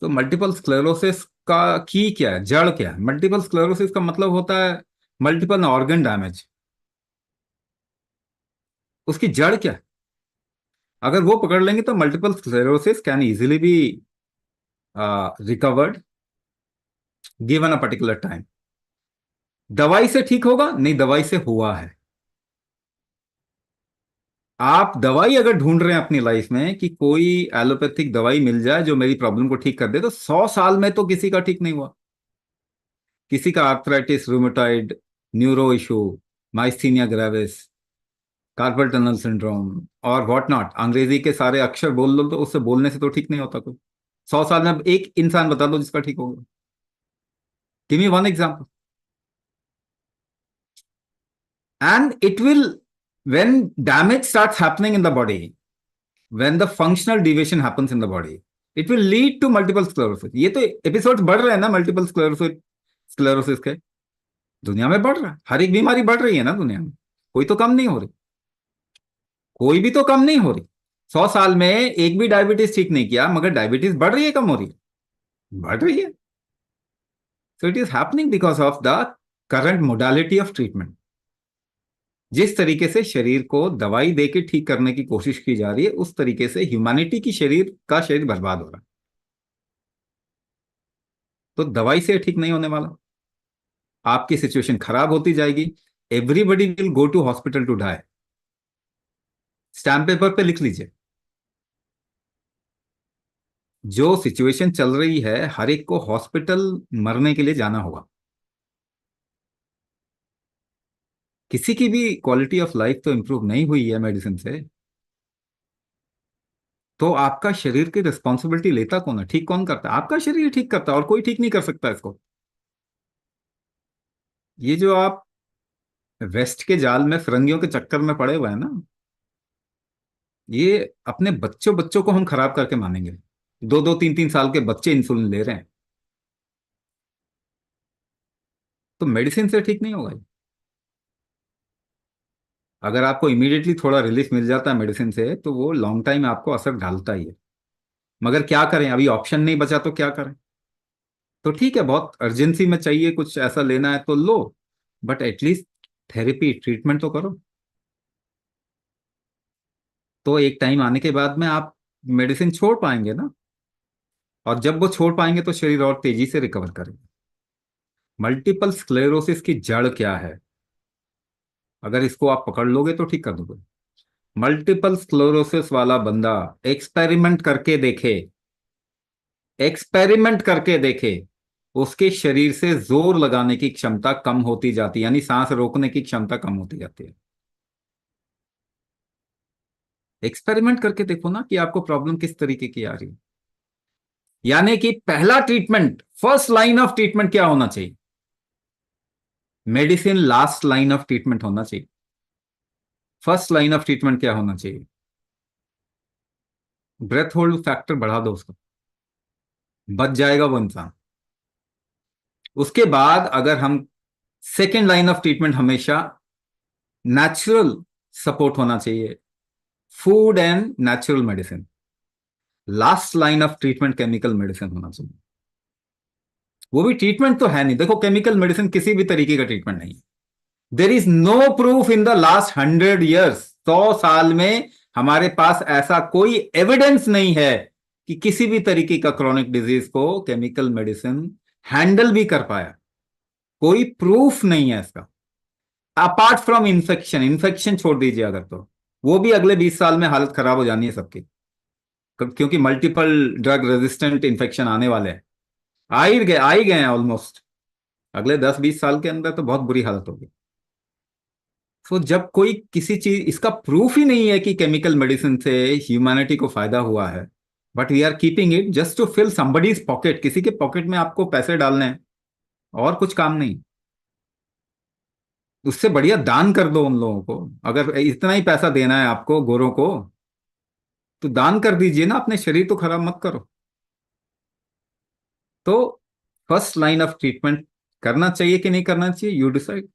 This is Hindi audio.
तो मल्टीपल स्क्लेरोसिस का की क्या है, जड़ क्या है? मल्टीपल स्क्लेरोसिस का मतलब होता है मल्टीपल ऑर्गन डैमेज। उसकी जड़ क्या है? अगर वो पकड़ लेंगे तो multiple sclerosis can easily be recovered given a particular time. दवाई से ठीक होगा? नहीं, दवाई से हुआ है। आप दवाई अगर ढूंढ रहे हैं अपनी लाइफ में कि कोई एलोपैथिक दवाई मिल जाए जो मेरी प्रॉब्लम को ठीक कर दे, तो 100 साल में तो किसी का ठीक नहीं हुआ। किसी का arthritis, rheumatoid, neuro issue, myasthenia gravis, carpal tunnel syndrome और व्हाट नॉट, अंग्रेजी के सारे अक्षर बोल लो तो उससे बोलने से तो ठीक नहीं होता कोई। 100 साल में अब एक इंसान बता दो जिसका ठीक होगा। Give me one example. And it will, when damage starts happening in the body, when the functional deviation happens in the body, it will lead to multiple sclerosis। ये तो एपिसोड्स बढ़ रहे हैं ना मल्टीपल स्क्लेरोसिस, स्क्लेरोसिस के। दुनिया में बढ़ रहा है, हर एक बीमारी बढ़ रही है ना दुनिया में। कोई तो कम नहीं हो रही, कोई भी तो कम नहीं हो रही। 100 साल में एक भी डायबिटीज ठीक नहीं किया, मगर डायबिटीज बढ़ रही है, कम हो रही है? बढ़ रही है। So it is happening because of the current modality of treatment. जिस तरीके से शरीर को दवाई देके ठीक करने की कोशिश की जा रही है, उस तरीके से ह्यूमैनिटी की शरीर बर्बाद हो रहा है। तो दवाई से ठीक नहीं होने वाला, आपकी सिचुएशन खराब होती जाएगी। Everybody will go to hospital to die. Stamp paper पे लिख लीजिए, जो सिचुएशन चल रही है हर एक को हॉस्पिटल मरने के लिए जाना होगा। किसी की भी क्वालिटी ऑफ लाइफ तो इंप्रूव नहीं हुई है मेडिसिन से। तो आपका शरीर की रिस्पॉन्सिबिलिटी लेता कौन है, ठीक कौन करता है? आपका शरीर ठीक करता है, और कोई ठीक नहीं कर सकता इसको। ये जो आप वेस्ट के जाल में फिरंगियों के चक्कर में पड़े हुए हैं ना, ये अपने बच्चों बच्चों को हम खराब करके मानेंगे। 2-2, 3-3 साल के बच्चे इंसुलिन ले रहे हैं, तो मेडिसिन से ठीक नहीं होगा ये। अगर आपको इमीडिएटली थोड़ा रिलीफ मिल जाता है मेडिसिन से, तो वो लॉन्ग टाइम आपको असर डालता ही है। मगर क्या करें, अभी ऑप्शन नहीं बचा तो क्या करें? तो ठीक है, बहुत अर्जेंसी में चाहिए कुछ ऐसा लेना है तो लो, बट एटलीस्ट थेरेपी ट्रीटमेंट तो करो। तो एक टाइम आने के बाद में आप मेडिसिन छोड़ पाएंगे ना, और जब वो छोड़ पाएंगे तो शरीर और तेजी से रिकवर करेगा। मल्टीपल स्क्लेरोसिस की जड़ क्या है, अगर इसको आप पकड़ लोगे तो ठीक कर दोगे। मल्टीपल स्क्लेरोसिस वाला बंदा एक्सपेरिमेंट करके देखे, एक्सपेरिमेंट करके देखे, उसके शरीर से जोर लगाने की क्षमता कम होती जाती है, यानी सांस रोकने की क्षमता कम होती जाती है। एक्सपेरिमेंट करके देखो ना कि आपको प्रॉब्लम किस तरीके की आ रही है। यानी कि पहला treatment, first line of treatment क्या होना चाहिए? Medicine last line of treatment होना चाहिए। फर्स्ट लाइन ऑफ ट्रीटमेंट क्या होना चाहिए? ब्रेथ होल्ड फैक्टर बढ़ा दो उसका, बच जाएगा वो इंसान। उसके बाद अगर हम, सेकेंड लाइन ऑफ ट्रीटमेंट हमेशा नेचुरल सपोर्ट होना चाहिए, food and natural medicine. Last line of treatment chemical medicine होना चाहिए। वो भी ट्रीटमेंट तो है नहीं, देखो केमिकल मेडिसिन किसी भी तरीके का ट्रीटमेंट नहीं। There is no proof in the last 100 years, 100 साल में हमारे पास ऐसा कोई एविडेंस नहीं है कि किसी भी तरीके का क्रॉनिक डिजीज को केमिकल मेडिसिन हैंडल भी कर पाया। कोई प्रूफ नहीं है इसका। अपार्ट फ्रॉम इन्फेक्शन, इन्फेक्शन छोड़ दीजिए अगर, तो वो भी अगले 20 साल में हालत खराब हो जानी है सबकी, क्योंकि मल्टीपल ड्रग रेजिस्टेंट इन्फेक्शन आने वाले हैं। आ ही गए हैं ऑलमोस्ट। अगले 10-20 साल के अंदर तो बहुत बुरी हालत होगी। तो जब कोई किसी चीज, इसका प्रूफ ही नहीं है कि केमिकल मेडिसिन से ह्यूमैनिटी को फायदा हुआ है, but we are keeping it just to fill somebody's pocket. किसी के पॉकेट में आपको पैसे डालने हैं, और कुछ काम नहीं। उससे बढ़िया दान कर दो उन लोगों को। अगर इतना ही पैसा देना है आपको गोरों को, तो दान कर दीजिए ना, अपने शरीर तो खराब मत करो। तो फर्स्ट लाइन ऑफ ट्रीटमेंट करना चाहिए कि नहीं करना चाहिए, यू डिसाइड।